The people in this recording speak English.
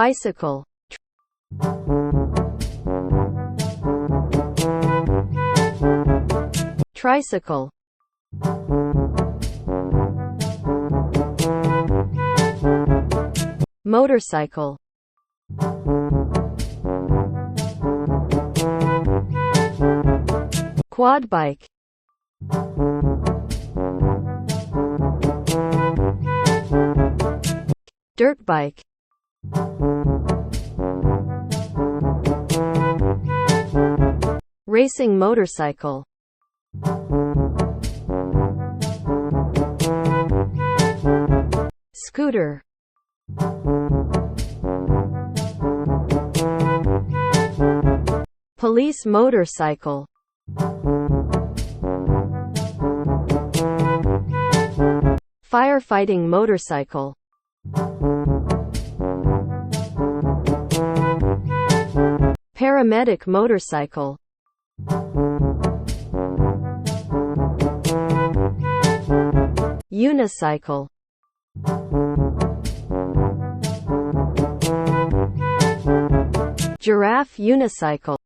bicycle, tricycle, motorcycle, quad bike, dirt bike, racing motorcycle, scooter, police motorcycle, firefighting motorcycle, paramedic motorcycle, unicycle, giraffe unicycle,